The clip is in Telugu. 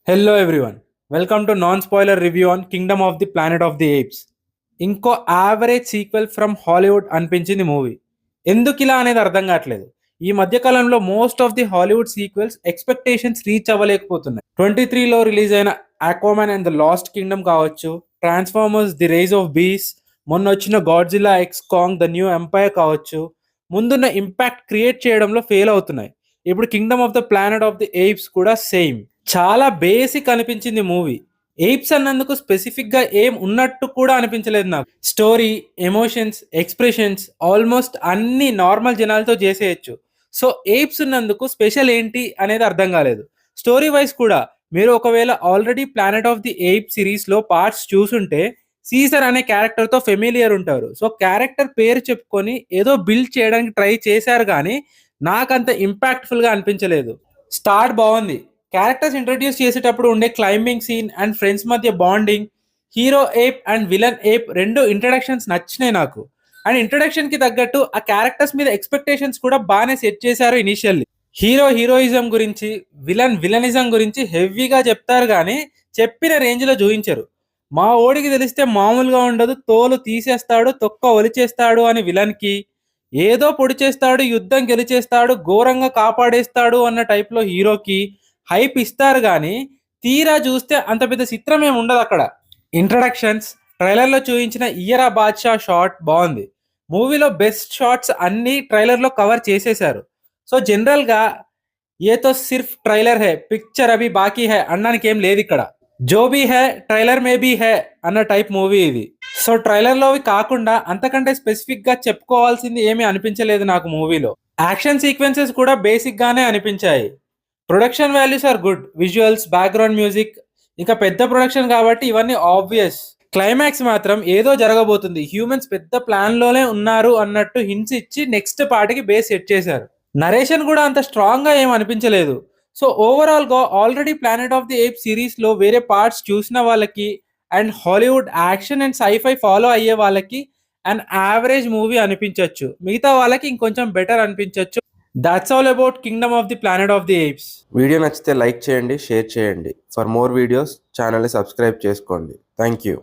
Hello everyone, welcome to non spoiler review on Kingdom of the Planet of the Apes. ఇంకో యావరేజ్ సీక్వెల్ ఫ్రమ్ హాలీవుడ్ అనిపించింది మూవీ. ఎందుకు ఇలా అనేది అర్థం కావట్లేదు. ఈ మధ్యకాలంలో most of the Hollywood sequels expectations reach అవ్వలేకపోతున్నాయి. 23లో రిలీజ్ అయిన Aquaman and the Last Kingdom కావచ్చు, Transformers the Rise of Beasts, మొన్న వచ్చిన Godzilla x Kong the New Empire కావచ్చు, ముందున్న ఇంపాక్ట్ క్రియేట్ చేయడంలో ఫెయిల్ అవుతున్నాయి. ఇప్పుడు Kingdom of the planet of the apes కూడా సేమ్. చాలా బేసిక్ అనిపించింది మూవీ. ఎయిప్స్ అన్నందుకు స్పెసిఫిక్గా ఏం ఉన్నట్టు కూడా అనిపించలేదు నాకు. స్టోరీ, ఎమోషన్స్, ఎక్స్ప్రెషన్స్ ఆల్మోస్ట్ అన్ని నార్మల్ జనాలతో చేసేయచ్చు. సో ఎయిప్స్ ఉన్నందుకు స్పెషల్ ఏంటి అనేది అర్థం కాలేదు. స్టోరీ వైజ్ కూడా మీరు ఒకవేళ ఆల్రెడీ ప్లానెట్ ఆఫ్ ది ఎయిప్ సిరీస్లో పార్ట్స్ చూసుంటే సీజర్ అనే క్యారెక్టర్తో ఫెమిలియర్ ఉంటారు. సో క్యారెక్టర్ పేరు చెప్పుకొని ఏదో బిల్డ్ చేయడానికి ట్రై చేశారు, కానీ నాకంత ఇంపాక్ట్ఫుల్గా అనిపించలేదు. స్టార్ట్ బాగుంది. క్యారెక్టర్స్ ఇంట్రడ్యూస్ చేసేటప్పుడు ఉండే క్లైంబింగ్ సీన్ అండ్ ఫ్రెండ్స్ మధ్య bonding, hero ape and villain ape రెండు ఇంట్రడక్షన్స్ నచ్చినాయి నాకు. అండ్ ఇంట్రడక్షన్ కి తగ్గట్టు ఆ క్యారెక్టర్స్ మీద ఎక్స్పెక్టేషన్స్ కూడా బాగానే సెట్ చేశారు. ఇనిషియల్లీ హీరో హీరోయిజం గురించి, విలన్ విలనిజం గురించి హెవీగా చెప్తారు, కానీ చెప్పిన రేంజ్ లో చూపించరు. మా ఓడికి తెలిస్తే మామూలుగా ఉండదు, తోలు తీసేస్తాడు, తొక్క ఒలిచేస్తాడు అని విలన్ కి, ఏదో పొడి చేస్తాడు, యుద్ధం గెలిచేస్తాడు, ఘోరంగా కాపాడేస్తాడు అన్న టైప్లో హీరోకి హైప్ ఇస్తారు, కానీ తీరా చూస్తే అంత పెద్ద చిత్రం ఏమి ఉండదు అక్కడ. ఇంట్రడక్షన్స్, ట్రైలర్లో చూపించిన ఇయరా బాద్షా షాట్ బాగుంది. మూవీలో బెస్ట్ షాట్స్ అన్ని ట్రైలర్లో కవర్ చేసేశారు. సో జనరల్గా ఏతో సిర్ఫ్ ట్రైలర్ హే, పిక్చర్ అవి బాకీ హే అనడానికి ఏం లేదు ఇక్కడ. జో బీ హే ట్రైలర్ మే బీ హే అన్న టైప్ మూవీ ఇది. సో ట్రైలర్లోవి కాకుండా అంతకంటే స్పెసిఫిక్గా చెప్పుకోవాల్సింది ఏమీ అనిపించలేదు నాకు మూవీలో. యాక్షన్ సీక్వెన్సెస్ కూడా బేసిక్గానే అనిపించాయి. Production values are good, visuals, background music, ఇంకా పెద్ద ప్రొడక్షన్ కాబట్టి ఇవన్నీ ఆబ్వియస్. క్లైమాక్స్ మాత్రం ఏదో జరగబోతుంది, హ్యూమన్స్ పెద్ద ప్లాన్లోనే ఉన్నారు అన్నట్టు హింట్స్ ఇచ్చి నెక్స్ట్ పార్ట్కి బేస్ సెట్ చేశారు. నరేషన్ కూడా అంత స్ట్రాంగ్గా ఏం అనిపించలేదు. సో ఓవరాల్గా already planet of the ape సిరీస్లో వేరే పార్ట్స్ చూసిన వాళ్ళకి and Hollywood action and scifi follow అయ్యే వాళ్ళకి అండ్ యావరేజ్ మూవీ అనిపించవచ్చు, మిగతా వాళ్ళకి ఇంకొంచెం బెటర్ అనిపించవచ్చు. That's all about Kingdom of the Planet of the apes. Video నచ్చితే లైక్ చేయండి, షేర్ చేయండి. ఫర్ మోర్ వీడియోస్ ఛానల్ని సబ్స్క్రైబ్ చేసుకోండి. Thank you.